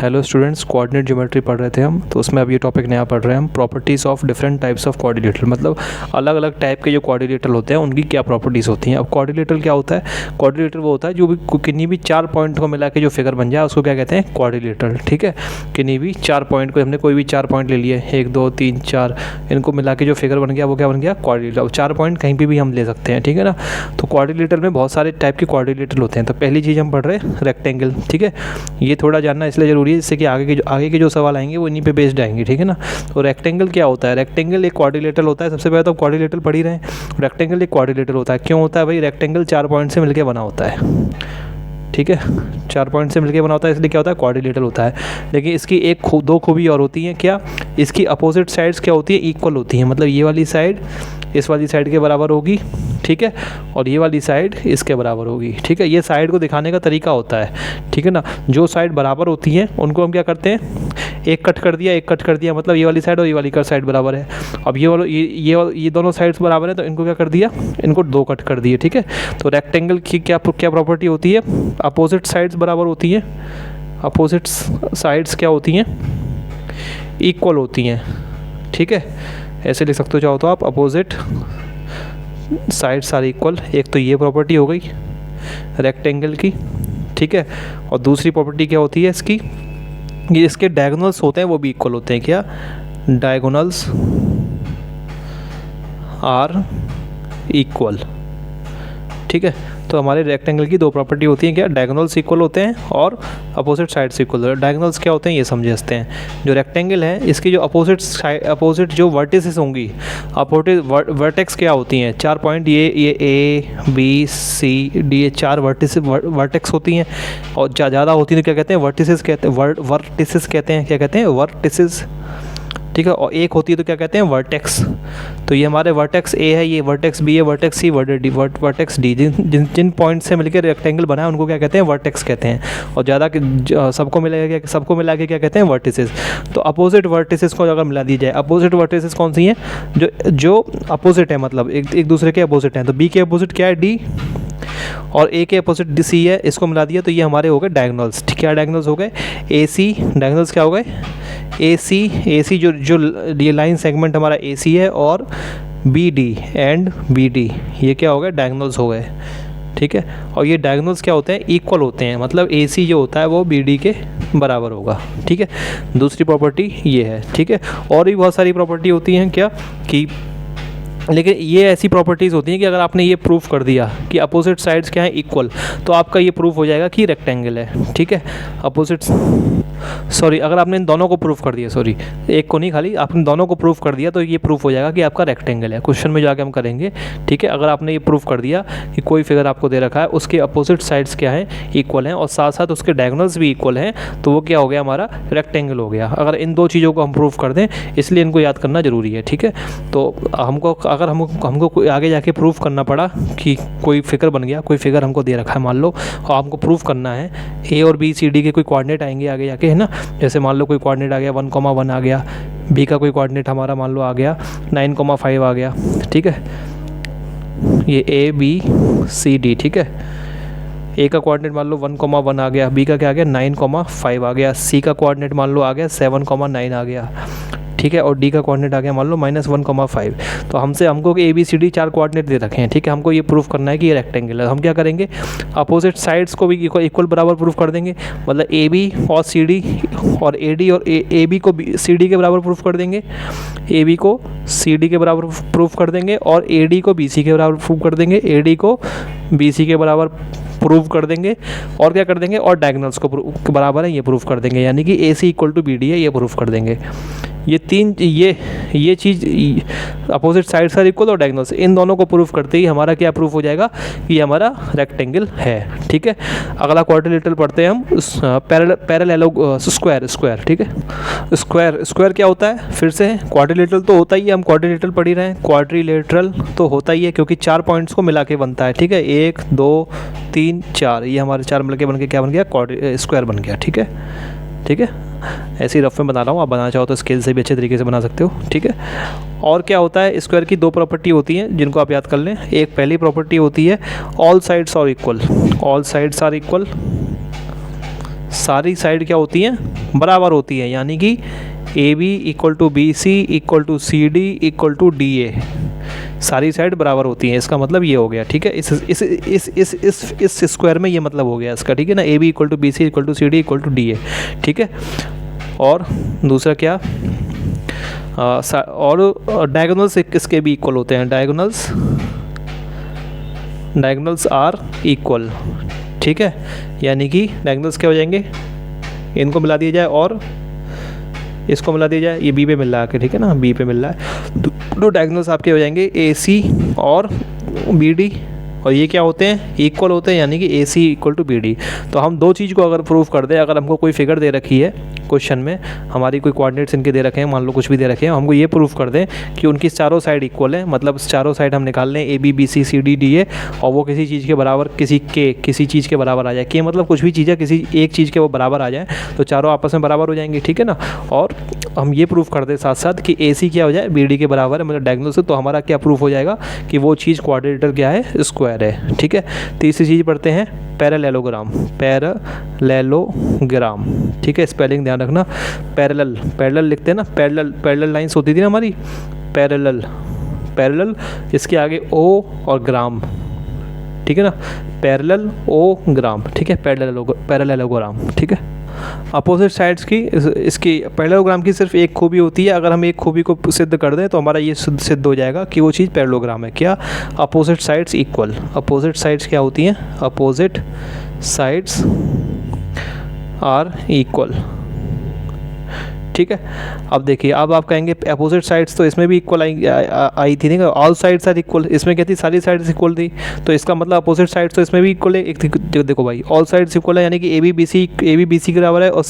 Hello students, coordinate geometry पढ़ रहे थे हम, तो उसमें अब ये टॉपिक नया पढ़ रहे हैं हम, properties of different types of coordinator. मतलब अलग अलग टाइप के जो कोऑर्डिनेटर होते हैं उनकी क्या प्रॉपर्टीज़ होती हैं। अब कोऑर्डिनेटर क्या होता है? कोऑर्डिनेटर वो होता है जो भी किन्हीं भी 4 पॉइंट को मिला के जो फिगर बन जाए उसको क्या कहते हैं? कोऑर्डिनेटर। ठीक है, किन्हीं भी 4 पॉइंट को, हमने कोई भी 4 पॉइंट ले लिए, 1 2 3 4, इनको मिला के जो फिगर बन गया वो क्या बन गया? कोऑर्डिनेटर। अब 4 पॉइंट कहीं पर भी हम ले सकते हैं, ठीक है ना। तो कोऑर्डिनेटर में बहुत सारे टाइप के कोऑर्डिनेटर होते हैं। तो पहली चीज़ हम पढ़ रहे हैं रेक्टेंगल। ठीक है, ये थोड़ा जानना इसलिए ज़रूरी है जिससे कि आगे के जो सवाल आएंगे वो इन्हीं पे बेस्ड आएंगे, ठीक है ना। तो रेक्टेंगल क्या होता है? रेक्टेंगल एक कोऑर्डिनेटर होता है। सबसे पहले तो कोऑर्डिनेटर पढ़ ही रहे हैं। रेक्टेंगल एक कोऑर्डिनेटर होता है। क्यों होता है भाई? रेक्टेंगल 4 पॉइंट से मिलकर बना होता है, ठीक है, 4 पॉइंट से मिलकर बना होता है, इसलिए क्या होता है? कोऑर्डिनेटर होता है। लेकिन इसकी दो खूबी और होती हैं। क्या? इसकी अपोजिट साइड्स क्या होती है? इक्वल होती हैं। मतलब ये वाली साइड इस वाली साइड के बराबर होगी, ठीक है, और ये वाली साइड इसके बराबर होगी, ठीक है। ये साइड को दिखाने का तरीका होता है, ठीक है ना। जो साइड बराबर होती हैं उनको हम क्या करते हैं? एक कट कर दिया, एक कट कर दिया, मतलब ये वाली साइड और ये वाली साइड बराबर है। अब ये दोनों साइड्स बराबर है तो इनको क्या कर दिया? इनको 2 कट कर दिए, ठीक है। तो रेक्टेंगल की क्या प्रॉपर्टी होती है? अपोजिट साइड्स बराबर होती हैं। अपोजिट साइड्स क्या होती हैं? इक्वल होती हैं, ठीक है। ऐसे लिख सकते हो चाहो तो आप, अपोजिट साइड्स आर इक्वल। एक तो ये प्रॉपर्टी हो गई रेक्टेंगल की, ठीक है। और दूसरी प्रॉपर्टी क्या होती है इसकी? ये इसके डायगोनल्स होते हैं वो भी इक्वल होते हैं। क्या? डायगोनल्स आर इक्वल, ठीक है। तो हमारे रेक्टेंगल की 2 प्रॉपर्टी होती हैं। क्या? डायगोनल्स इक्वल होते हैं और अपोजिट साइड्स इक्वल होते हैं। डायगोनल्स क्या होते हैं ये समझते हैं। जो रेक्टेंगल है इसकी जो अपोजिट जो वर्टिसेस होंगी, अपोजिट वर्टेक्स क्या होती हैं? 4 पॉइंट, ये A B C D, ये 4 वर्टेक्स होती हैं। और ज़्यादा होती हैं तो क्या कहते हैं? वर्टिसेस कहते हैं। वर्टिसेस कहते हैं। क्या कहते हैं? वर्टिसेस, ठीक है। और एक होती है तो क्या कहते हैं? वर्टेक्स। तो ये हमारे वर्टेक्स A है, ये वर्टेक्स B है, वर्टेक्स C, वर्टेक्स D, जिन पॉइंट से मिलकर रेक्टेंगल बना है उनको क्या कहते हैं? वर्टेक्स कहते हैं। और ज़्यादा सबको मिला के क्या कहते हैं? वर्टिसेस। तो अपोजिट वर्टिसेस को अगर मिला दी जाए, अपोजिट वर्टिसेस कौन सी हैं? जो अपोजिट है, मतलब एक दूसरे के अपोजिट हैं। तो B के अपोजिट क्या है? D, और A के अपोजिट C है, इसको मिला दिया तो ये हमारे हो गए डायगोनल्स। क्या डायगोनल्स हो गए? AC डायगोनल्स क्या हो गए? AC जो ये लाइन सेगमेंट हमारा AC है, और BD एंड BD ये क्या हो गए? डायगोनल्स हो गए, ठीक है। और ये डायगोनल्स क्या होते हैं? इक्वल होते हैं। मतलब AC जो होता है वो BD के बराबर होगा, ठीक है। दूसरी प्रॉपर्टी ये है, ठीक है। और भी बहुत सारी प्रॉपर्टी होती हैं। क्या? कि लेकिन ये ऐसी प्रॉपर्टीज़ होती हैं कि अगर आपने ये प्रूफ कर दिया कि अपोजिट साइड्स क्या है? इक्वल, तो आपका ये प्रूफ हो जाएगा कि रेक्टेंगल है, ठीक है। अगर आपने इन दोनों को प्रूफ कर दिया, एक को नहीं, खाली आपने दोनों को प्रूफ कर दिया तो ये प्रूफ हो जाएगा कि आपका रेक्टेंगल है। क्वेश्चन में जाके हम करेंगे, ठीक है। अगर आपने ये प्रूफ कर दिया कि कोई फिगर आपको दे रखा है, उसके अपोजिट साइड्स क्या है? इक्वल हैं, और साथ साथ उसके डायगोनल्स भी इक्वल हैं, तो वो क्या हो गया? हमारा रेक्टेंगल हो गया। अगर इन 2 चीज़ों को हम प्रूफ कर दें, इसलिए इनको याद करना ज़रूरी है, ठीक है। तो अगर हमको आगे जाके प्रूफ करना पड़ा कि कोई फिगर बन गया, कोई फिगर हमको दे रखा है मान लो, और हमको प्रूफ करना है A और B C D के कोई कोऑर्डिनेट आएंगे आगे जाके, है ना। जैसे मान लो कोई कोऑर्डिनेट आ गया 1,1 आ गया, B का कोई कोऑर्डिनेट हमारा मान लो आ गया 9,5 आ गया, ठीक है। ये A B C D, ठीक है। A का कोऑर्डिनेट मान लो 1,1 आ गया, B का क्या आ गया? 9,5 आ गया, C का कोऑर्डिनेट मान लो आ गया 7,9 आ गया, ठीक है। और D का कोऑर्डिनेट आ गया मान लो -1,5। तो हमको A B C D 4 coordinate दे रखे हैं, ठीक है। हमको ये प्रूफ करना है कि ये रेक्टेंगल है। हम क्या करेंगे? अपोजिट साइड्स को भी इक्वल बराबर प्रूफ कर देंगे। मतलब AB और CD और AD और AB को CD के बराबर प्रूफ कर देंगे, AB को CD के बराबर प्रूफ कर देंगे, और AD को BC के बराबर प्रूफ कर देंगे, AD को BC के बराबर प्रूव कर देंगे। और क्या कर देंगे? और डायगोनल्स को बराबर है ये प्रूफ कर देंगे, यानी कि AC = BD है ये प्रूफ कर देंगे। ये चीज़ अपोजिट साइड्स आर इक्वल और डायगोनल्स, इन दोनों को प्रूफ करते ही हमारा क्या प्रूफ हो जाएगा? कि हमारा रेक्टेंगल है, ठीक है। अगला क्वाड्रिलेटरल पढ़ते हैं हम, पैरेलल स्क्वायर, ठीक है। स्क्वायर क्या होता है? फिर से क्वाड्रिलेटरल तो होता ही है, हम क्वाड्रिलेटरल पढ़ ही रहे हैं। क्वाड्रिलेटरल तो होता ही है क्योंकि 4 पॉइंट्स को मिला के बनता है, ठीक है। 1 2 3 4, ये हमारे 4 मिल के बन के क्या बन गया? स्क्वायर बन गया, ठीक है, ठीक है। ऐसे ही रफ में बना रहा हूँ, आप बनाना चाहो तो स्केल से भी अच्छे तरीके से बना सकते हो, ठीक है। और क्या होता है? स्क्वायर की 2 प्रॉपर्टी होती हैं जिनको आप याद कर लें। एक पहली प्रॉपर्टी होती है all sides are equal, all sides are equal. सारी साइड क्या होती हैं, बराबर होती है, यानी कि A B equal to B C equal to C D equal to D A, सारी साइड बराबर होती हैं। इसका मतलब ये हो गया, ठीक है, इस स्क्वायर में ये मतलब हो गया इसका, ठीक है ना, A B equal to B C equal to C D equal to D A, ठीक है। और दूसरा क्या, और डायगोनल्स इसके भी इक्वल होते हैं, डायगोनल्स आर इक्वल, ठीक है, यानी कि डायगोनल्स क्या हो जाएंगे, इनको मिला दिया जाए और इसको मिला दिया जाए, ये बी पे मिल रहा है, ठीक है ना, बी पे मिल रहा है, दो डायगोनल्स आपके हो जाएंगे ए सी और बी डी, और ये क्या होते हैं, इक्वल होते हैं, यानी कि ए C equal to B D. तो हम दो चीज़ को अगर प्रूव कर दें, अगर हमको कोई फिगर दे रखी है क्वेश्चन में, हमारी कोई कोऑर्डिनेट्स इनके दे रखे हैं, मान लो कुछ भी दे रखे हैं, हमको ये प्रूव कर दें कि उनकी चारों साइड इक्वल है, मतलब चारों साइड हम निकाल लें A B B C C D D A, और वो किसी चीज़ के बराबर, किसी चीज़ के बराबर आ जाए, कि मतलब कुछ भी चीज़ है किसी एक चीज़ के वो बराबर आ जाए, तो चारों आपस में बराबर हो जाएंगे, ठीक है ना। और हम ये प्रूव कर दें साथ साथ कि ए सी क्या हो जाए, बी डी के बराबर है, मतलब डायगोनल से, तो हमारा क्या प्रूफ हो जाएगा कि वो चीज़ क्वाड्रेटर क्या है, स्क्वायर है, ठीक है। तीसरी चीज़ पढ़ते हैं पैरेललोग्राम, ठीक है, स्पेलिंग ध्यान रखना, पैरेलल लिखते हैं ना, पैरेलल लाइंस होती थी ना हमारी, पैरेलल, इसके आगे ओ और ग्राम, ठीक है ना, पैरेलल ओ ग्राम, ठीक है, पैरेललोग्राम, ठीक है। अपोजिट साइड्स की इसकी पैरेललोग्राम की सिर्फ एक खूबी होती है, अगर हम एक खूबी को सिद्ध कर दें तो हमारा ये सिद्ध हो जाएगा कि वो चीज़ पैरेललोग्राम है, क्या, opposite sides equal. Opposite sides क्या होती हैं, अपोजिट साइड्स आर इक्वल, ठीक है। अब देखिए, अब आप कहेंगे अपोजिट साइड्स तो इसमें भी इक्वल आई थी, नहीं, ऑल साइड्स आर इक्वल, इसमें क्या थी, सारी साइड्स इक्वल थी, तो इसका मतलब अपोजिट साइड्स तो इसमें भी इक्वल है। एक देखो भाई, ऑल साइड्स इक्वल है, यानी कि ए बी बी सी के बराबर है, और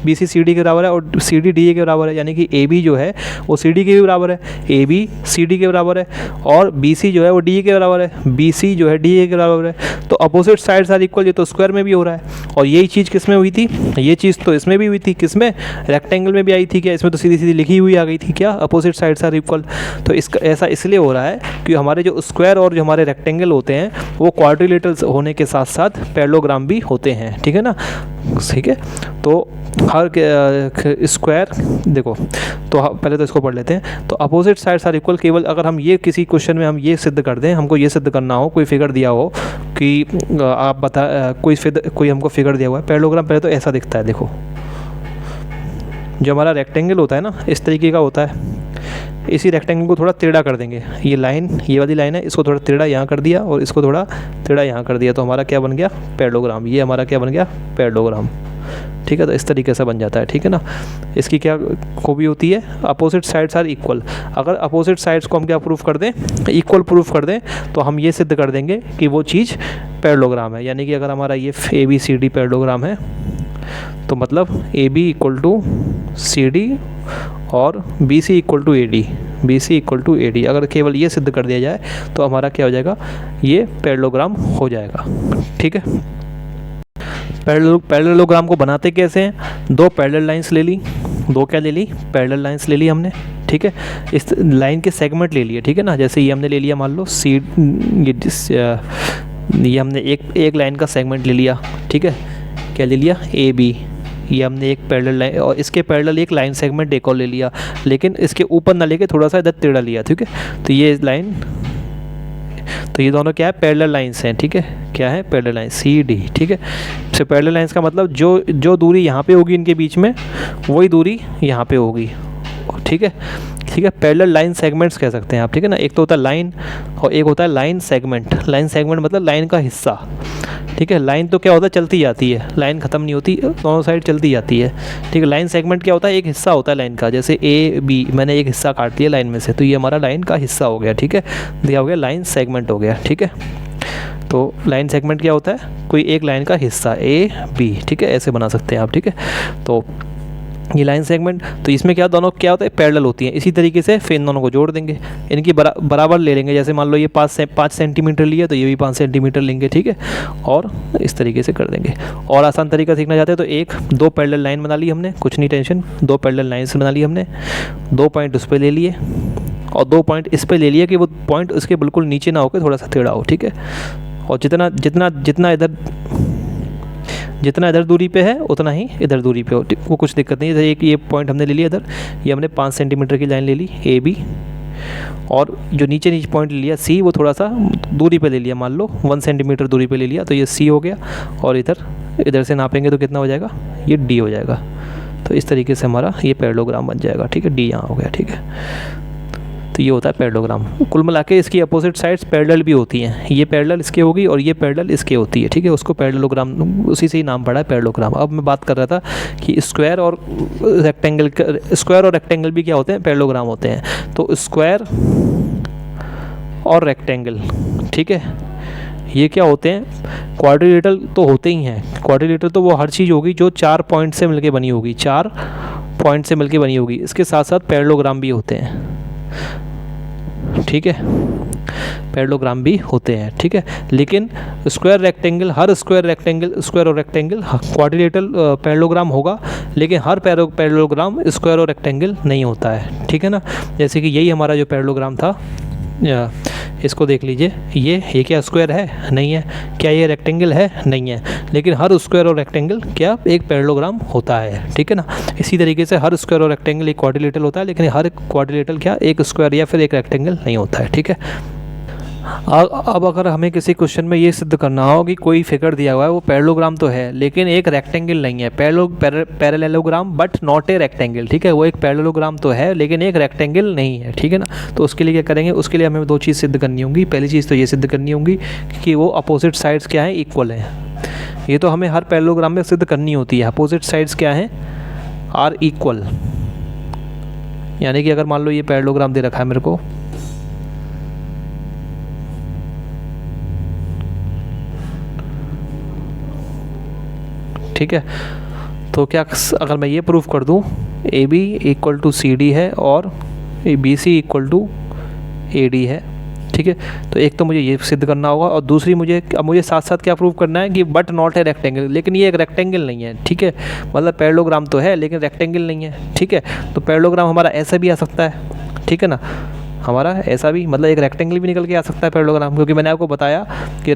बी सी सी डी के बराबर है, और सी डी डी ए के बराबर है, यानी कि ए बी जो है वो सी डी के भी बराबर है, ए बी सी डी के बराबर है, और बी सी जो है वो डी ए के बराबर है, बी सी जो है डी ए के बराबर है। तो अपोजिट साइड्स आर इक्वल, ये तो स्क्वायर में भी हो रहा है, और यही चीज़ किस में हुई थी, ये चीज़ तो इसमें भी हुई थी, किस में, रेक्टेंगल में भी आई थी क्या, इसमें तो सीधी लिखी हुई आ गई थी क्या, अपोजिट साइड्स आर इक्वल। तो इसका ऐसा इसलिए हो रहा है कि हमारे जो स्क्वायर और जो हमारे रेक्टेंगल होते हैं वो क्वाड्रिलेटरल होने के साथ साथ पैरेललोग्राम भी होते हैं, ठीक है ना, ठीक है। तो हर स्क्वायर देखो, तो पहले तो इसको पढ़ लेते हैं। तो अपोजिट साइड्स आर इक्वल, केवल अगर हम ये किसी क्वेश्चन में हम ये सिद्ध कर दें, हमको ये सिद्ध करना हो, कोई फिगर दिया हो कि आप बता, कोई हमको फिगर दिया हुआ है, पैरेललोग्राम पहले तो ऐसा दिखता है, देखो जो हमारा रेक्टेंगल होता है ना, इस तरीके का होता है, इसी रेक्टेंगल को थोड़ा टेढ़ा कर देंगे, ये लाइन, ये वाली लाइन है, इसको थोड़ा टेढ़ा यहाँ कर दिया और इसको थोड़ा टेढ़ा यहाँ कर दिया, तो हमारा क्या बन गया, पैरेललोग्राम। ये हमारा क्या बन गया, पैरेललोग्राम, ठीक है। तो इस तरीके से बन जाता है, ठीक है ना। इसकी क्या खूबी होती है, अपोजिट साइड्स आर इक्वल। अगर अपोजिट साइड्स को हम क्या प्रूफ कर दें, इक्वल प्रूफ कर दें, तो हम ये सिद्ध कर देंगे कि वो चीज़ पैरेललोग्राम है। यानी कि अगर हमारा ये A B C D parallelogram है, तो मतलब A B equal to C D और B C equal to A D, B C equal to A D, अगर केवल ये सिद्ध कर दिया जाए तो हमारा क्या हो जाएगा, ये पैरेललोग्राम हो जाएगा, ठीक है। पैरेललोग्राम को बनाते कैसे हैं, दो पैरेलल लाइंस ले ली, दो क्या ले ली, पैरेलल लाइंस ले ली हमने, ठीक है। इस लाइन के सेगमेंट ले लिए, ठीक है ना, जैसे ये हमने ले लिया, मान लो सी, ये हमने एक लाइन का सेगमेंट ले लिया, ठीक है, क्या ले लिया, ए बी, ये हमने एक पैरेलल लाइन, और इसके पैरेलल एक लाइन सेगमेंट एक और ले लिया, लेकिन इसके ऊपर ना लेके थोड़ा सा इधर टेढ़ा लिया, ठीक है। तो ये लाइन, तो ये दोनों क्या है, पैरेलल लाइंस हैं, ठीक है, क्या है, पैरेलल लाइन सी डी, ठीक है। तो पैरेलल लाइंस का मतलब जो दूरी यहाँ पे होगी इनके बीच में, वही दूरी यहाँ पे होगी, ठीक है, ठीक है। पैरेलल लाइन सेगमेंट्स कह सकते हैं आप, ठीक है ना। एक तो होता है लाइन और एक होता है लाइन सेगमेंट। लाइन सेगमेंट मतलब लाइन का हिस्सा, ठीक है। लाइन तो क्या होता है, चलती जाती है, लाइन ख़त्म नहीं होती, दोनों साइड चलती जाती है, ठीक है। लाइन सेगमेंट क्या होता है, एक हिस्सा होता है लाइन का, जैसे ए बी, मैंने एक हिस्सा काट लिया लाइन में से, तो ये हमारा लाइन का हिस्सा हो गया, ठीक है, दिया हो गया, लाइन सेगमेंट हो गया, ठीक है। तो लाइन सेगमेंट क्या होता है, कोई एक लाइन का हिस्सा, ए बी, ठीक है, ऐसे बना सकते हैं आप, ठीक है। तो ये लाइन सेगमेंट, तो इसमें क्या दोनों क्या होता है, पैरेलल होती हैं। इसी तरीके से फिर इन दोनों को जोड़ देंगे, इनकी बराबर ले लेंगे, जैसे मान लो ये 5 सेंटीमीटर लिया तो ये भी 5 सेंटीमीटर लेंगे, ठीक है, और इस तरीके से कर देंगे। और आसान तरीका सीखना चाहते हैं तो दो पैरेलल लाइन बना ली हमने, कुछ नहीं टेंशन, दो पैरेलल लाइन्स बना ली हमने, 2 पॉइंट उस पर ले लिए और 2 पॉइंट इस पर ले लिए कि वो पॉइंट उसके बिल्कुल नीचे ना होकर थोड़ा सा टेढ़ा हो, ठीक है। और जितना इधर जितना इधर दूरी पे है उतना ही इधर दूरी पे हो, वो कुछ दिक्कत नहीं है। जैसे एक ये पॉइंट हमने ले लिया इधर, ये हमने 5 सेंटीमीटर की लाइन ले ली ए बी, और जो नीचे पॉइंट ले लिया सी, वो थोड़ा सा दूरी पे ले लिया, मान लो 1 सेंटीमीटर दूरी पे ले लिया, तो ये सी हो गया। और इधर से नापेंगे तो कितना हो जाएगा, ये डी हो जाएगा। तो इस तरीके से हमारा ये पैरेललोग्राम बन जाएगा, ठीक है। डी यहाँ हो गया, ठीक है। तो ये होता है पैरेललोग्राम। कुल मिला के इसकी अपोजिट साइड्स पैरेलल भी होती हैं, ये पैरेलल इसके होगी और ये पैरेलल इसके होती है, ठीक है। उसको पैरेललोग्राम, उसी से ही नाम पड़ा है पैरेललोग्राम। अब मैं बात कर रहा था कि स्क्वायर और रेक्टेंगल भी क्या होते हैं, पैरेललोग्राम होते हैं। तो स्क्वायर और रेक्टेंगल, ठीक है, ये क्या होते हैं, क्वाड्रिलेटरल तो होते ही हैं। क्वाड्रिलेटरल तो वो हर चीज़ होगी जो 4 पॉइंट से मिलके बनी होगी, 4 पॉइंट से मिलके बनी होगी। इसके साथ साथ पैरेललोग्राम भी होते हैं, ठीक है, पैरेललोग्राम भी होते हैं, ठीक है। लेकिन स्क्वायर रेक्टेंगल, हर स्क्वायर और रेक्टेंगल क्वाड्रिलेटरल पैरेललोग्राम होगा, लेकिन हर पैरेललोग्राम स्क्वायर और रेक्टेंगल नहीं होता है, ठीक है ना। जैसे कि यही हमारा जो पैरेललोग्राम था, इसको देख लीजिए, ये क्या स्क्वायर है, नहीं है। क्या ये रेक्टेंगल है, नहीं है। लेकिन हर स्क्वायर और रेक्टेंगल क्या एक पैरेललोग्राम होता है, ठीक है ना। इसी तरीके से हर स्क्वायर और रेक्टेंगल एक क्वाड्रिलेटरल होता है, लेकिन हर क्वाड्रिलेटरल क्या एक स्क्वायर या फिर एक रेक्टेंगल नहीं होता है, ठीक है। अब अगर हमें किसी क्वेश्चन में ये सिद्ध करना हो कि कोई फिगर दिया हुआ है, वो पैरेललोग्राम तो है लेकिन एक रेक्टेंगल नहीं है, parallelogram but not a rectangle, ठीक है। वो एक पैरेललोग्राम तो है लेकिन एक रेक्टेंगल नहीं है, ठीक है ना। तो उसके लिए क्या करेंगे, उसके लिए हमें 2 चीज़ सिद्ध करनी होंगी। पहली चीज़ तो ये सिद्ध करनी होगी कि वो अपोजिट साइड्स क्या हैं, इक्वल हैं। ये तो हमें हर पैरेललोग्राम में सिद्ध करनी होती है। अपोजिट साइड्स क्या हैं, आर इक्वल। यानी कि अगर मान लो ये पैरेललोग्राम दे रखा है मेरे को, ठीक है, तो क्या अगर मैं ये प्रूफ कर दूं A B equal to C D है और B C equal to A D है, ठीक है। तो एक तो मुझे ये सिद्ध करना होगा और दूसरी मुझे साथ साथ क्या प्रूफ करना है कि बट नॉट है रेक्टेंगल, लेकिन ये एक रेक्टेंगल नहीं है, ठीक है। मतलब पैरेललोग्राम तो है लेकिन रेक्टेंगल नहीं है, ठीक है। तो पैरेललोग्राम हमारा ऐसा भी आ सकता है, ठीक है ना, हमारा ऐसा भी, मतलब एक रेक्टेंगल भी निकल के आ सकता है पैरेललोग्राम, क्योंकि मैंने आपको बताया कि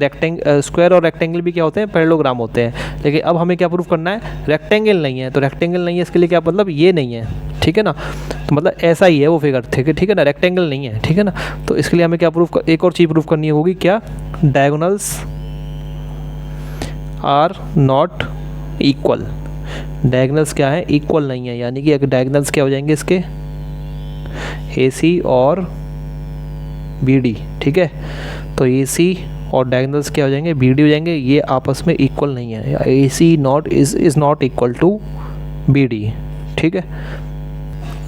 स्क्वायर और रेक्टेंगल भी क्या होते हैं, पैरेललोग्राम होते हैं। लेकिन अब हमें क्या प्रूफ करना है, रेक्टेंगल नहीं है। तो रेक्टेंगल नहीं है, इसके लिए क्या मतलब, ये नहीं है, ठीक है ना। तो मतलब ऐसा ही है वो फिगर, ठीक है ना, रेक्टेंगल नहीं है, ठीक है ना। तो इसके लिए हमें क्या एक और चीज़ प्रूफ करनी होगी, क्या, diagonals are not equal. Diagonals क्या है, इक्वल नहीं है, यानी कि डायगोनल्स क्या हो जाएंगे इसके, AC और BD, ठीक है। तो AC और डायगोनल्स क्या हो जाएंगे, BD हो जाएंगे। ये आपस में इक्वल नहीं है, AC is not equal to BD, ठीक है।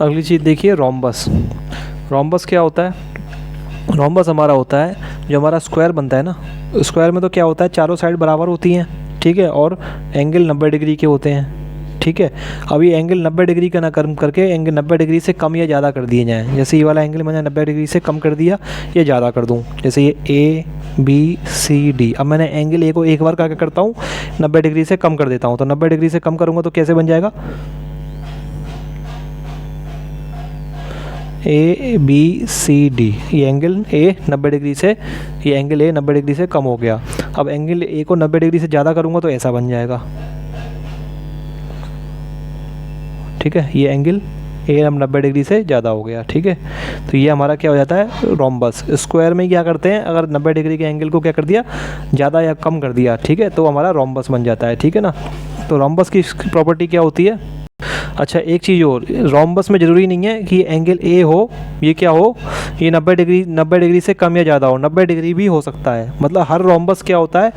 अगली चीज़ देखिए, रोम्बस। रोम्बस क्या होता है, रोम्बस हमारा होता है जो हमारा स्क्वायर बनता है ना, स्क्वायर में तो क्या होता है, चारों साइड बराबर होती हैं, ठीक है, और एंगल 90 डिग्री के होते हैं, ठीक है। अब ये एंगल 90 डिग्री का ना कर्म करके एंगल 90 डिग्री से कम या ज़्यादा कर दिए जाएँ। जैसे ये वाला एंगल मैंने 90 डिग्री से कम कर दिया, ये ज़्यादा कर दूँ, जैसे ये ABCD। अब मैंने एंगल ए को एक बार क्या करता हूँ, 90 डिग्री से कम कर देता हूँ। तो 90 डिग्री से कम करूँगा तो कैसे बन जाएगा, ABCD। ये एंगल A 90 डिग्री से, ये एंगल A 90 डिग्री से कम हो गया। अब एंगल A को 90 डिग्री से ज़्यादा करूँगा तो ऐसा बन जाएगा, ठीक है। ये एंगल A 90 डिग्री से ज़्यादा हो गया, ठीक है। तो ये हमारा क्या हो जाता है, रोम्बस। स्क्वायर में क्या करते हैं, अगर 90 डिग्री के एंगल को क्या कर दिया, ज़्यादा या कम कर दिया, ठीक है, तो हमारा रोम्बस बन जाता है, ठीक है ना। तो रोम्बस की प्रॉपर्टी क्या होती है, अच्छा एक चीज़ और, रोम्बस में ज़रूरी नहीं है कि एंगल ए हो, ये क्या हो, ये 90 डिग्री से कम या ज़्यादा हो, 90 डिग्री भी हो सकता है। मतलब हर रोम्बस क्या होता है,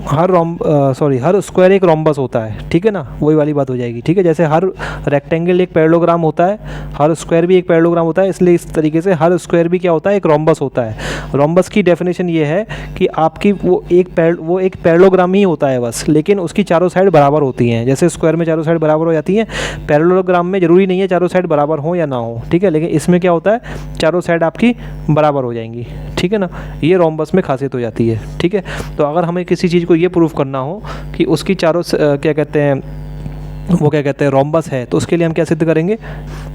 हर स्क्वायर एक रोम्बस होता है, ठीक है ना, वही वाली बात हो जाएगी, ठीक है। जैसे हर रेक्टेंगल एक पैरेललोग्राम होता है, हर स्क्वायर भी एक पैरेललोग्राम होता है, इसलिए इस तरीके से हर स्क्वायर भी क्या होता है, एक रोम्बस होता है। रोम्बस की डेफिनेशन ये है कि आपकी वो एक पैरेललोग्राम ही होता है बस, लेकिन उसकी चारों साइड बराबर होती हैं। जैसे स्क्वायर में चारों साइड बराबर हो जाती हैं, पैरेललोग्राम में ज़रूरी नहीं है चारों साइड बराबर हो या ना हो, ठीक है, लेकिन इसमें क्या होता है, चारों साइड आपकी बराबर हो जाएंगी, ठीक है ना। ये रोम्बस में खासियत हो जाती है, ठीक है। तो अगर हमें किसी चीज़ को ये प्रूफ करना हो कि उसकी चारों क्या कहते हैं रोम्बस है, तो उसके लिए हम क्या सिद्ध करेंगे,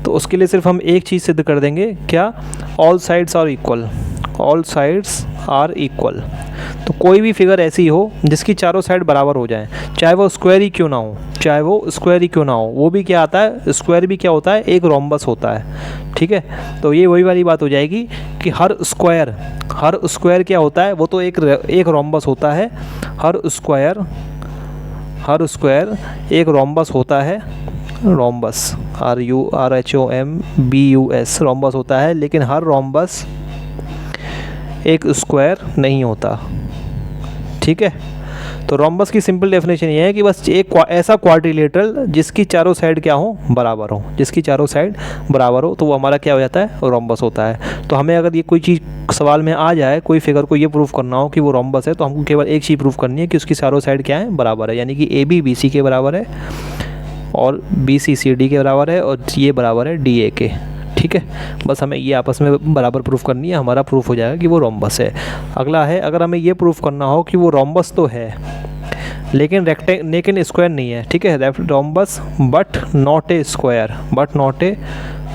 तो उसके लिए सिर्फ हम एक चीज़ सिद्ध कर देंगे, क्या, all sides are equal. All sides are equal. तो कोई भी फिगर ऐसी हो जिसकी चारों साइड बराबर हो जाए, चाहे वो स्क्वायर ही क्यों ना हो, चाहे वो स्क्वायर ही क्यों ना हो, वो भी क्या आता है, स्क्वायर भी क्या होता है, एक रोम्बस होता है। ठीक है, तो ये वही वाली बात हो जाएगी कि हर स्क्वायर क्या होता है, वो तो एक रोम्बस होता है। हर स्क्वायर एक रोम्बस होता है, रोम्बस RUMBUS रोम्बस होता है, लेकिन हर रोम्बस एक स्क्वायर नहीं होता। ठीक है, तो रोम्बस की सिंपल डेफिनेशन ये है कि बस एक ऐसा क्वाड्रिलेटरल जिसकी चारों साइड क्या हो, बराबर हो, जिसकी चारों साइड बराबर हो, तो वो हमारा क्या हो जाता है, रोम्बस होता है। तो हमें अगर ये कोई चीज़ सवाल में आ जाए, कोई फिगर को ये प्रूफ करना हो कि वो रोम्बस है, तो हमको केवल एक चीज़ प्रूफ करनी है कि उसकी चारों साइड क्या है, बराबर है। यानी कि AB BC के बराबर है और BC CD के बराबर है और ये बराबर है DA के। ठीक है, बस हमें ये आपस में बराबर प्रूफ करनी है, हमारा प्रूफ हो जाएगा कि वो रोम्बस है। अगला है, अगर हमें ये प्रूफ करना हो कि वो रोम्बस तो है लेकिन स्क्वायर नहीं है। ठीक है, rhombus but not a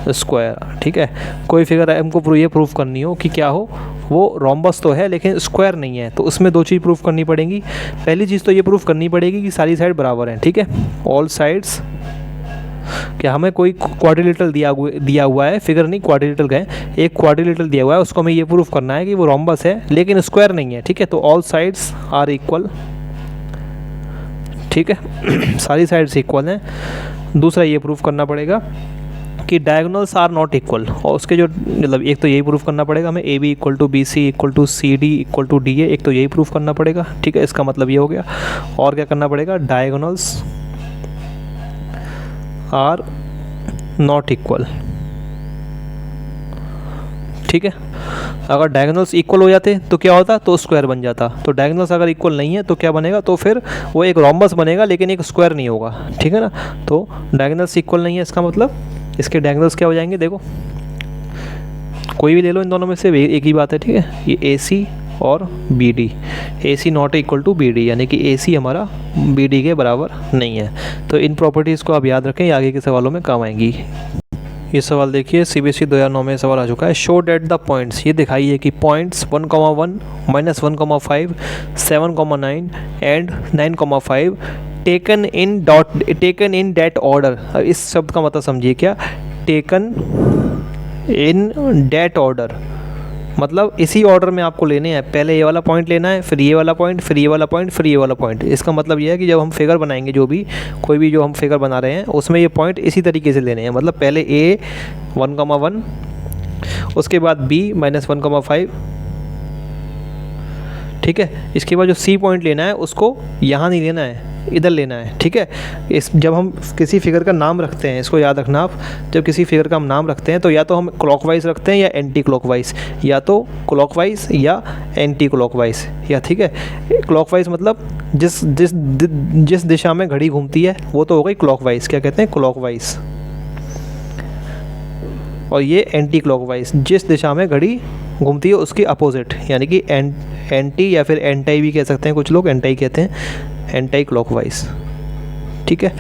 square, ठीक है, कोई फिगर हमको ये प्रूफ करनी हो कि क्या हो, वो रोम्बस तो है लेकिन स्क्वायर नहीं है, तो उसमें दो चीज़ प्रूफ करनी पड़ेगी। पहली चीज़ तो ये प्रूफ करनी पड़ेगी कि सारी साइड बराबर हैं। ठीक है, ऑल साइड्स, क्या हमें कोई क्वाड्रिलेटरल दिया हुआ है, फिगर नहीं क्वाड्रिलेटरल का है, एक क्वाड्रिलेटरल दिया हुआ है, उसको हमें ये प्रूफ करना है कि वो रोम्बस है लेकिन स्क्वायर नहीं है। ठीक है, तो ऑल साइड्स आर इक्वल। ठीक है, सारी साइड्स इक्वल हैं। दूसरा ये प्रूफ करना पड़ेगा कि डायगोनल्स आर नॉट इक्वल, और उसके जो मतलब एक तो यही प्रूफ करना पड़ेगा हमें, AB equal to BC equal to CD equal to DA, एक तो यही प्रूफ करना पड़ेगा। ठीक है, इसका मतलब ये हो गया। और क्या करना पड़ेगा, डायगोनल्स आर नॉट इक्वल। ठीक है, अगर डायगोनल्स इक्वल हो जाते तो क्या होता, तो स्क्वायर बन जाता। तो डायगोनल्स अगर इक्वल नहीं है तो क्या बनेगा, तो फिर वो एक रोम्बस बनेगा लेकिन एक स्क्वायर नहीं होगा। ठीक है ना, तो डायगोनल्स इक्वल नहीं है, इसका मतलब इसके डायगोनल्स क्या हो जाएंगे, देखो कोई भी ले लो इन दोनों में से, एक ही बात है। ठीक है, ये AC और BD, AC not equal to BD, यानी कि AC हमारा BD के बराबर नहीं है। तो इन प्रॉपर्टीज़ को आप याद रखें, ये आगे के सवालों में काम आएंगी। ये सवाल देखिए, CBSE 2009 में सवाल आ चुका है। शो डेट द पॉइंट्स, ये दिखाइए कि points 1,1 -1,5 7,9 and 9,5 taken in that order. इस शब्द का मतलब समझिए, क्या टेकन इन डेट ऑर्डर, मतलब इसी ऑर्डर में आपको लेने हैं। पहले ये वाला पॉइंट लेना है, फिर ये वाला पॉइंट, फिर ये वाला पॉइंट, फिर ये वाला पॉइंट। इसका मतलब ये है कि जब हम फिगर बनाएंगे, कोई भी जो हम फिगर बना रहे हैं, उसमें ये पॉइंट इसी तरीके से लेने हैं। मतलब पहले A 1,1, उसके बाद B -1,5। ठीक है, इसके बाद जो C पॉइंट लेना है उसको यहाँ नहीं लेना है, इधर लेना है। ठीक है, जब हम किसी फिगर का नाम रखते हैं, इसको याद रखना आप, जब किसी फिगर का हम नाम रखते हैं तो या तो हम क्लॉकवाइज रखते हैं या एंटी क्लॉकवाइज, या तो क्लॉकवाइज या एंटी क्लॉकवाइज, या ठीक है, क्लॉकवाइज मतलब जिस दिशा में घड़ी घूमती है वो तो हो गई क्लॉकवाइज, क्या कहते हैं, क्लॉकवाइज। और ये एंटी क्लॉकवाइज, जिस दिशा में घड़ी घूमती है उसकी अपोजिट, यानी कि एंटी या फिर एंटाई भी कह सकते हैं, कुछ लोग एंटाई कहते हैं, एंटी क्लॉकवाइज। ठीक है,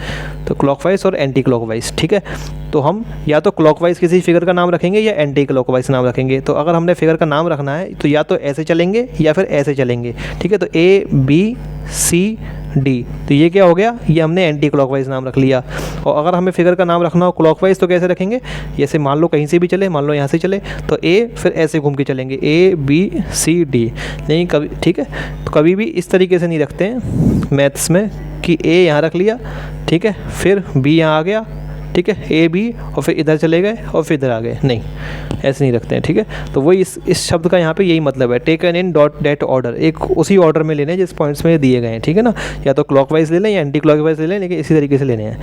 तो क्लॉकवाइज और एंटी क्लॉकवाइज। ठीक है, तो हम या तो क्लॉकवाइज किसी फिगर का नाम रखेंगे या एंटी क्लॉकवाइज नाम रखेंगे। तो अगर हमने फिगर का नाम रखना है तो या तो ऐसे चलेंगे या फिर ऐसे चलेंगे। ठीक है, तो A B C D, तो ये क्या हो गया, ये हमने एंटी क्लॉकवाइज नाम रख लिया। और अगर हमें फिगर का नाम रखना हो क्लॉकवाइज तो कैसे रखेंगे, जैसे मान लो कहीं से भी चले, मान लो यहाँ से चले तो A, फिर ऐसे घूम के चलेंगे A B C D, नहीं कभी। ठीक है, तो कभी भी इस तरीके से नहीं रखते हैं मैथ्स में कि A यहाँ रख लिया, ठीक है, फिर B यहाँ आ गया, ठीक है, A B और फिर इधर चले गए और फिर इधर आ गए, नहीं, ऐसे नहीं रखते हैं। ठीक है, तो वही इस शब्द का यहाँ पे यही मतलब है, टेकन इन डेट ऑर्डर, एक उसी ऑर्डर में लेने हैं जिस पॉइंट्स में दिए गए हैं। ठीक है ना, या तो क्लॉकवाइज ले लें या एंटी क्लॉकवाइज ले लें, लेकिन इसी तरीके से लेने हैं।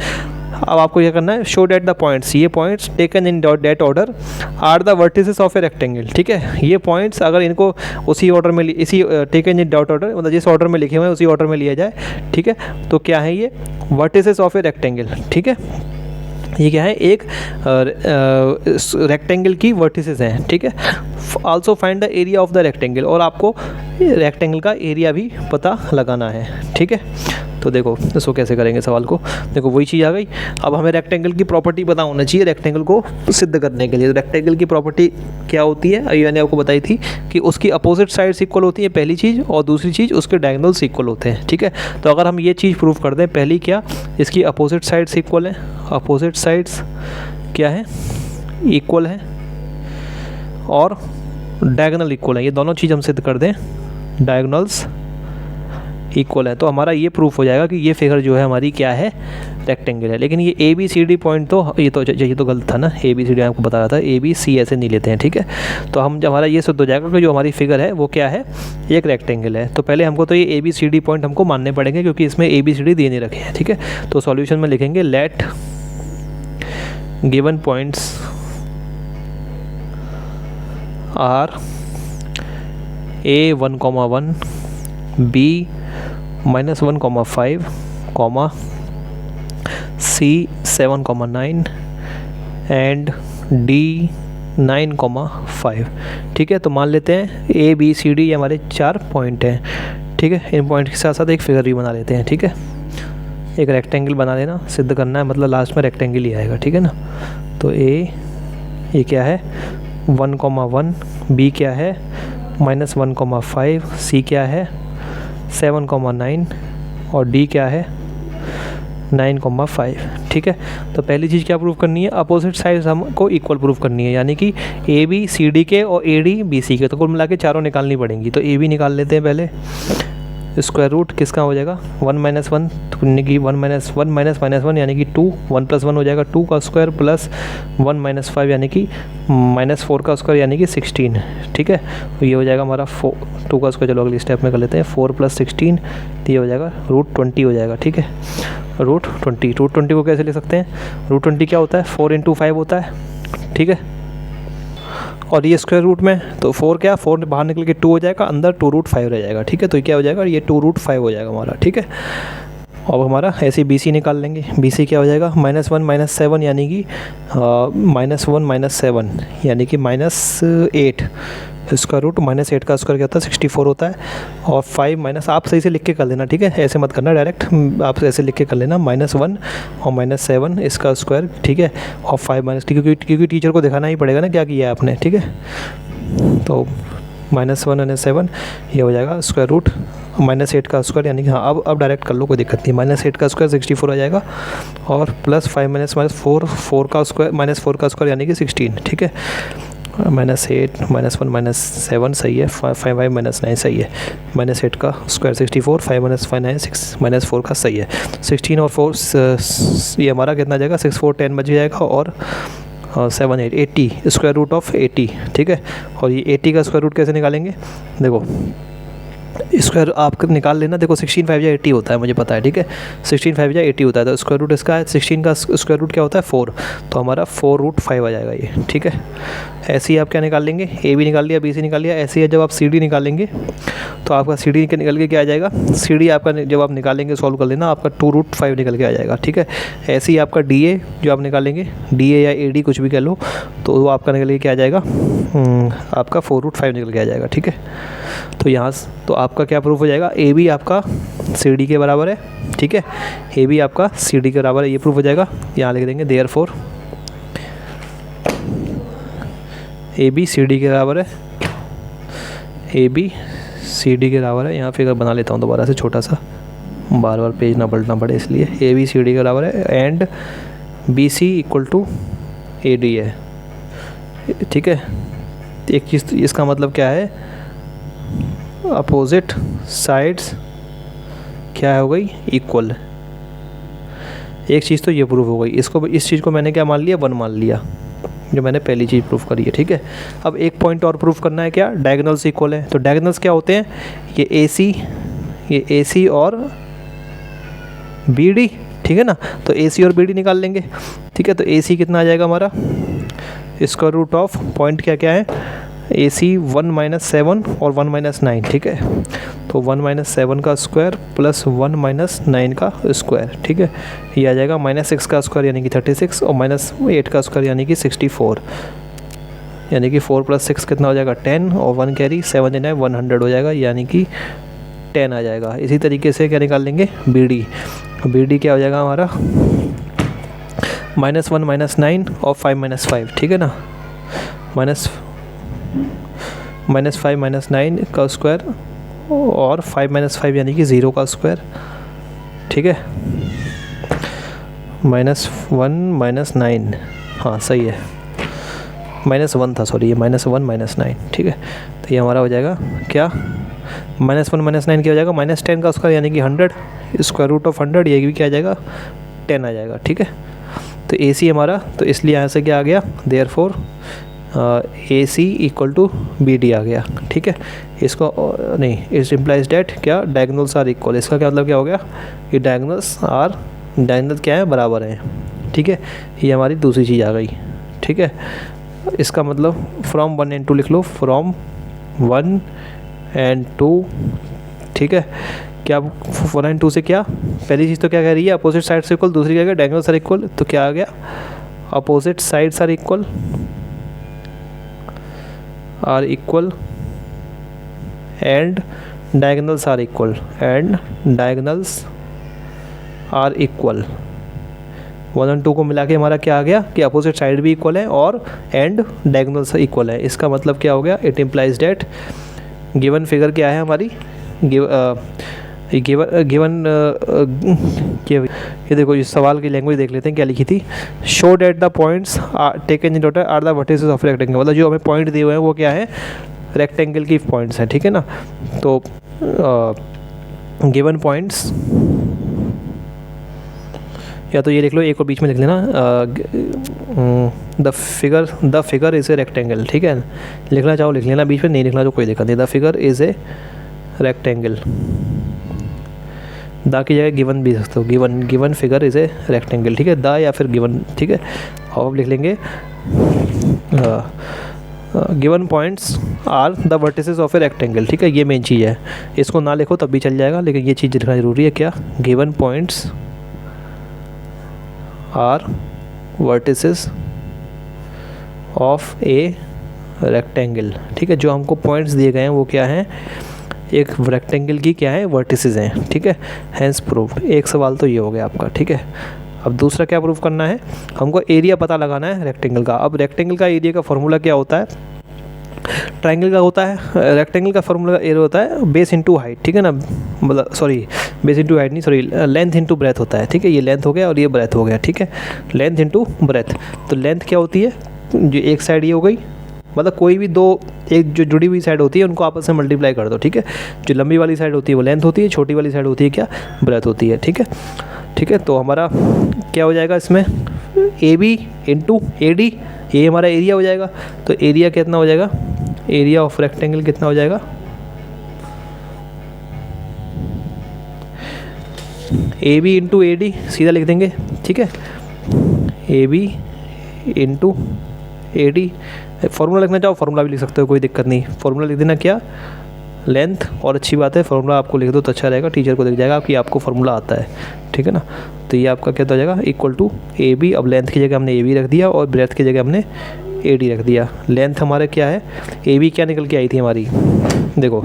अब आपको क्या करना है, शो डेट द पॉइंट्स, ये points taken in that order are the vertices of a rectangle. ठीक है, ये पॉइंट्स अगर इनको उसी ऑर्डर में इसी टेकन इन डेट ऑर्डर, मतलब जिस ऑर्डर में लिखे हुए हैं उसी ऑर्डर में लिया जाए, ठीक है, तो क्या है ये वर्टिसेस ऑफ ए रेक्टेंगल। ठीक है, ये क्या है, एक रेक्टेंगल की वर्टिसेस हैं। ठीक है, also find the area of the rectangle, और आपको रेक्टेंगल का एरिया भी पता लगाना है। ठीक है, तो देखो इसको कैसे करेंगे सवाल को, देखो वही चीज़ आ गई। अब हमें रेक्टेंगल की प्रॉपर्टी पता होना चाहिए रेक्टेंगल को सिद्ध करने के लिए। रेक्टेंगल की प्रॉपर्टी क्या होती है, अभी मैंने आपको बताई थी कि उसकी अपोजिट साइड्स इक्वल होती है पहली चीज़, और दूसरी चीज़ उसके डायगोनल्स इक्वल होते हैं, ठीक है। तो अगर हम ये चीज़ प्रूव कर दें, पहली क्या, इसकी अपोजिट साइड्स इक्वल है, अपोजिट साइड्स क्या है, इक्वल है, और डायगोनल इक्वल है, ये दोनों चीज़ हम सिद्ध कर दें, डायगोनल्स इक्वल है, तो हमारा ये प्रूफ हो जाएगा कि ये फिगर जो है हमारी क्या है, रेक्टेंगल है। लेकिन ये A B C D point तो ये तो गलत था ना, ए बी सी डी आपको बता रहा था, ए बी सी ऐसे नहीं लेते हैं, ठीक है। तो हम हमारा ये सिद्ध हो जाएगा कि जो हमारी फिगर है वो क्या है, एक रेक्टेंगल है। तो पहले हमको तो ये A B C D point हमको मानने पड़ेंगे क्योंकि इसमें ए बी सी डी दिए नहीं रखे हैं, ठीक है। तो सॉल्यूशन में लिखेंगे let given points are A 1,1 B -1,5 C 7,9 and D 9,5, ठीक है। तो मान लेते हैं ए बी सी डी हमारे 4 पॉइंट हैं, ठीक है। इन पॉइंट के साथ साथ एक फिगर भी बना लेते हैं, ठीक है। एक रेक्टेंगल बना लेना, सिद्ध करना है, मतलब लास्ट में रेक्टेंगल ही आएगा, ठीक है ना। तो ये क्या है 1,1, बी क्या है -1,5, सी क्या है 7,9 और डी क्या है 9,5, ठीक है। तो पहली चीज़ क्या प्रूव करनी है, अपोजिट साइड्स हमको इक्वल प्रूव करनी है, यानी कि ए बी सी डी के और ए डी बी सी के, तो कुल मिला के चारों निकालनी पड़ेंगी। तो ए बी निकाल लेते हैं पहले, स्क्वायर रूट किसका हो जाएगा 1 - 1, यानी कि 1 - 1 यानी कि 2, 1 + 1 हो जाएगा 2 का स्क्वायर, प्लस 1 - 5 यानी कि -4 का स्क्वायर यानी कि 16, ठीक है। तो ये हो जाएगा हमारा 2 का स्क्वायर, चलो अगली स्टेप में कर लेते हैं, 4 + 16, तो ये हो जाएगा √20 हो जाएगा, ठीक है। √20 को कैसे ले सकते हैं, √20 क्या होता है 4 × 5 होता है, ठीक है। और ये स्क्वायर रूट में तो 4 क्या, 4 बाहर निकल के 2 हो जाएगा, अंदर 2√5 रह जाएगा, ठीक है। तो ये क्या हो जाएगा, ये 2√5 हो जाएगा हमारा, ठीक है। अब हमारा ऐसे बी सी निकाल लेंगे, बी सी क्या हो जाएगा -1 - 7 यानी कि -1 - 7 यानी कि -8, स्क्वायर रूट -8 का स्क्वायर क्या होता है 64 होता है, और 5 माइनस, आप सही से लिख के कर लेना, ठीक है, ऐसे मत करना डायरेक्ट, आप ऐसे लिख के कर लेना, -1 और -7 इसका स्क्वायर, ठीक है, और 5 माइनस, क्योंकि टीचर को दिखाना ही पड़ेगा ना क्या किया है आपने, ठीक है। तो -1 और -7 ये हो जाएगा स्क्वायर रूट -8 का स्क्वायर, यानी कि हाँ अब डायरेक्ट कर लो, कोई दिक्कत नहीं, -8 का स्क्वायर 64 आ जाएगा, और प्लस 5 -4 4 का स्क्वायर -4 का स्क्वायर यानी कि 16, ठीक है। -8 -1 -7 सही है, 5 -9 सही है, -8 का स्क्वायर 64, 5 - 5 9 6 -4 का सही है, 16 और 4 ये हमारा कितना जाएगा 6 4 10 बच जाएगा, और 7 8 80 स्क्वायर रूट ऑफ 80, ठीक है। और ये 80 का स्क्वायर रूट कैसे निकालेंगे, देखो स्क्वायर आप निकाल लेना, देखो 16 5 या 80 होता है, मुझे पता है, ठीक है, 16 5 या 80 होता है, तो स्क्वायर रूट इसका है 16 का स्क्वायर रूट क्या होता है 4, तो हमारा 4√5 आ जाएगा ये, ठीक है। ऐसे ही आप क्या निकाल लेंगे, ए बी निकाल लिया, बी सी निकाल लिया, ऐसे ही जब आप सी डी निकालेंगे तो आपका सी डी निकल के क्या आ जाएगा, सी डी आपका जब आप निकालेंगे सॉल्व कर लेना, आपका 2√5 निकल के आ जाएगा, ठीक है। ऐसे ही आपका डी ए जो आप निकालेंगे, डी ए या ए डी कुछ भी कह लो, तो वो आपका निकल के क्या आ जाएगा, आपका 4√5 निकल के आ जाएगा, ठीक है। तो यहाँ तो आपका क्या प्रूफ हो जाएगा, ए बी आपका सी डी के बराबर है, ठीक है, ए बी आपका सी डी के बराबर है, ये प्रूफ हो जाएगा। यहाँ लिख देंगे therefore A B C D के बराबर है, ए बी सी डी के बराबर है। यहाँ फिगर बना लेता हूँ दोबारा से छोटा सा, बार बार पेज ना पलटना पड़े इसलिए, ए बी सी डी के बराबर है, and B C equal to A D है, ठीक है। एक चीज़ इसका मतलब क्या है, अपोजिट साइड्स क्या हो गई, इक्वल। एक चीज़ तो ये प्रूफ हो गई, इसको इस चीज़ को मैंने क्या मान लिया, 1 मान लिया, जो मैंने पहली चीज़ प्रूफ करी है, ठीक है। अब एक पॉइंट और प्रूफ करना है, क्या, डायगोनल्स इक्वल है। तो डायगोनल्स क्या होते हैं, ये ए सी और बी डी, ठीक है ना। तो ए सी और बी डी निकाल लेंगे, ठीक है। तो ए सी कितना आ जाएगा हमारा, स्क्वायर रूट ऑफ पॉइंट क्या क्या है, ए सी 1 - 7 और 1 - 9, ठीक है। तो 1 - 7 का स्क्वायर प्लस 1 - 9 का स्क्वायर, ठीक है, ये आ जाएगा -6 का स्क्वायर यानी कि 36, और -8 का स्क्वायर यानी कि 64, यानी कि 4 + 6 कितना हो जाएगा 10, और 1 कैरी 7 × 9 100 हो जाएगा, यानी कि 10 आ जाएगा। इसी तरीके से क्या निकाल लेंगे, बी डी क्या हो जाएगा हमारा -1 -9 और 5 -5, ठीक है ना, -5 -9 का स्क्वायर और 5 -5 यानी कि 0 का स्क्वायर, ठीक है, -1 -9, हाँ सही है, -1 था, सॉरी ये -1 -9, ठीक है। तो ये हमारा हो जाएगा क्या, -1 -9 क्या हो जाएगा, -10 का स्क्वायर यानी कि 100, स्क्वायर रूट ऑफ 100, ये भी क्या आ जाएगा 10 आ जाएगा, ठीक है। तो ए सी हमारा, तो इसलिए यहाँ से क्या आ गया, therefore A C equal to B D आ गया, ठीक है। इसको नहीं, इस इम्प्लाइज डैट क्या, डायगोनल्स आर इक्वल, इसका क्या मतलब क्या हो गया, ये डायगोनल क्या है, बराबर हैं, ठीक है। ये हमारी दूसरी चीज़ आ गई, ठीक है। इसका मतलब फ्रॉम 1 and 2 लिख लो, फ्रॉम 1 and 2, ठीक है। क्या 1 and 2 से क्या, पहली चीज़ तो क्या कह रही है, अपोजिट साइड से इक्वल, दूसरी क्या है, डायगोनल्स आर इक्वल, तो क्या आ गया, opposite sides are equal and diagonals are equal, 1 और 2 को मिला के हमारा क्या आ गया कि अपोजिट साइड भी इक्वल है और एंड डायगोनल्स इक्वल है। इसका मतलब क्या हो गया, it implies that given figure क्या है हमारी, ये देखो, इस सवाल की लैंग्वेज देख लेते हैं क्या लिखी थी, show that the points taken in total are the vertices of rectangle, मतलब जो हमें पॉइंट दिए हुए हैं वो क्या है, रेक्टेंगल की पॉइंट्स हैं, ठीक है ना। तो गिवन पॉइंट्स, या तो ये लिख लो, एक और बीच में लिख लेना, the figure is a rectangle, ठीक है। लिखना चाहो लिख लेना, बीच में नहीं लिखना तो कोई दिक्कत नहीं, the figure is a rectangle, the key जगह गिवन भी सकते हो, given figure is a rectangle, ठीक है, द या फिर गिवन, ठीक है। और अब लिख लेंगे given points are the vertices of a rectangle, ठीक है, ये मेन चीज़ है। इसको ना लिखो तब भी चल जाएगा, लेकिन ये चीज़ लिखना ज़रूरी है, क्या, given points are vertices of a rectangle, ठीक है। जो हमको पॉइंट्स दिए गए हैं वो क्या हैं, एक रेक्टेंगल की क्या है, वर्टिसेस हैं, ठीक है। हैंस प्रूव्ड, एक सवाल तो ये हो गया आपका, ठीक है। अब दूसरा क्या प्रूव करना है, हमको एरिया पता लगाना है रेक्टेंगल का। अब रेक्टेंगल का एरिया का फॉर्मूला क्या होता है, ट्रायंगल का होता है, रेक्टेंगल का फॉर्मूला एरिया होता है बेस इंटू हाइट, ठीक है ना, मतलब सॉरी बेस इंटू हाइट नहीं, सॉरी लेंथ इंटू ब्रेथ होता है, ठीक है। ये लेंथ हो गया और ये ब्रेथ हो गया, ठीक है, लेंथ इंटू ब्रेथ। तो लेंथ क्या होती है, जो एक साइड ये हो गई, मतलब कोई भी दो, एक जो जुड़ी हुई साइड होती है उनको आपस में मल्टीप्लाई कर दो, ठीक है। जो लंबी वाली साइड होती है वो लेंथ होती है, छोटी वाली साइड होती है क्या, ब्रेथ होती है, ठीक है, ठीक है। तो हमारा क्या हो जाएगा इसमें, A B into A D, ये हमारा एरिया हो जाएगा। तो एरिया कितना हो जाएगा, एरिया ऑफ रेक्टेंगल कितना हो जाएगा, A B into A D, सीधा लिख देंगे, ठीक है, A B into A D. Formula लिखना चाहो फॉर्मूला भी लिख सकते हो, कोई दिक्कत नहीं, फॉर्मूला लिख देना क्या, लेंथ, और अच्छी बात है फॉर्मूला आपको लिख दो तो अच्छा रहेगा, टीचर को दिख जाएगा कि आपको फॉर्मूला आता है, ठीक है ना। तो ये आपका क्या हो जाएगा, इक्वल टू ए बी, अब लेंथ की जगह हमने ए बी रख दिया और ब्रेथ की जगह हमने ए डी रख दिया। लेंथ हमारे क्या है, ए बी क्या निकल के आई थी हमारी, देखो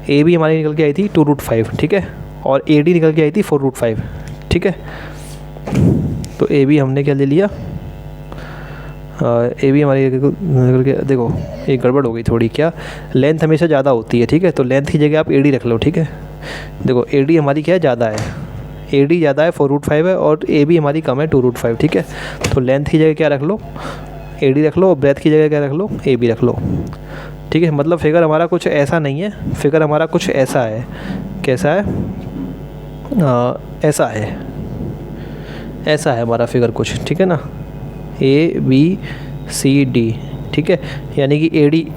ए बी हमारी निकल के आई थी 2√5, ठीक है, और ए डी निकल के आई थी 4√5, ठीक है। तो ए बी हमने क्या ले लिया, ए बी हमारी निकल के, देखो एक गड़बड़ हो गई थोड़ी, क्या, लेंथ हमेशा ज़्यादा होती है, ठीक है, तो लेंथ की जगह आप ए डी रख लो, ठीक है। देखो ए डी हमारी क्या है, ज़्यादा है, ए डी ज़्यादा है 4√5 है, और ए बी हमारी कम है 2√5, ठीक है। तो लेंथ की जगह क्या रख लो, ए डी रख लो, और ब्रेथ की जगह क्या रख लो, ए बी रख लो, ठीक है। मतलब फिगर हमारा कुछ ऐसा नहीं है, फिगर हमारा कुछ ऐसा है, कैसा है, ऐसा है, ऐसा है हमारा फिगर कुछ, ठीक है ना, ए बी सी डी, ठीक है, यानी कि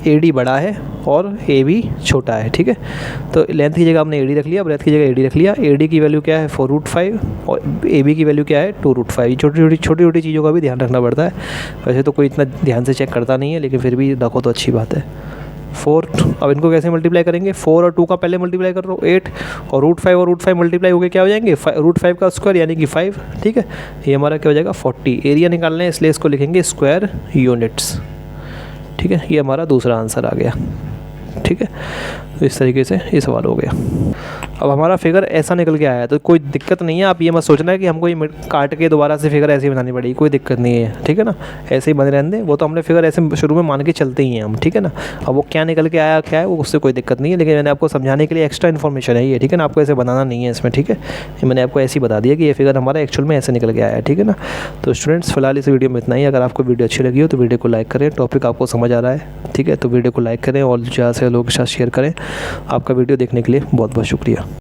ए डी बड़ा है और ए बी छोटा है, ठीक है। तो लेंथ की जगह हमने ए डी रख लिया, ब्रेथ की जगह ए डी रख लिया। ए डी की वैल्यू क्या है 4√5 और ए बी की वैल्यू क्या है 2√5। छोटी छोटी चीज़ों का भी ध्यान रखना पड़ता है, वैसे तो कोई इतना ध्यान से चेक करता नहीं है, लेकिन फिर भी रखो तो अच्छी बात है। 4, अब इनको कैसे मल्टीप्लाई करेंगे, 4 और 2 का पहले मल्टीप्लाई कर लो 8, और √5 मल्टीप्लाई हो गए क्या हो जाएंगे, √5 का स्क्वायर यानी कि 5, ठीक है। ये हमारा क्या हो जाएगा 40। एरिया निकालना है इसलिए इसको लिखेंगे स्क्वायर यूनिट्स, ठीक है। ये हमारा दूसरा आंसर आ गया, ठीक है। तो इस तरीके से ये सवाल हो गया। अब हमारा फिगर ऐसा निकल के आया है, तो कोई दिक्कत नहीं है। आप ये मत सोचना है कि हमको ये काट के दोबारा से फिगर ऐसे ही बनानी पड़ेगी, कोई दिक्कत नहीं है, ठीक है ना। ऐसे ही बने रहने दें, वो तो हमने फिगर ऐसे शुरू में मान के चलते ही हैं हम, ठीक है ना। अब वो क्या निकल के आया क्या है वो उससे कोई दिक्कत नहीं है, लेकिन मैंने आपको समझाने के लिए एक्स्ट्रा इन्फॉर्मेशन है ये, ठीक है ना। आपको ऐसे बनाना नहीं है इसमें, ठीक है। ये मैंने आपको ऐसे ही बता दिया कि ये फिगर हमारा एक्चुअल में ऐसे निकल के आया है, ठीक है ना। तो स्टूडेंट्स फिलहाल इस वीडियो में इतना ही। अगर आपको वीडियो अच्छी लगी हो तो वीडियो को लाइक करें, टॉपिक आपको समझ आ रहा है, ठीक है, तो वीडियो को लाइक करें और ज़्यादा से लोगों के साथ शेयर करें। आपका वीडियो देखने के लिए बहुत बहुत शुक्रिया।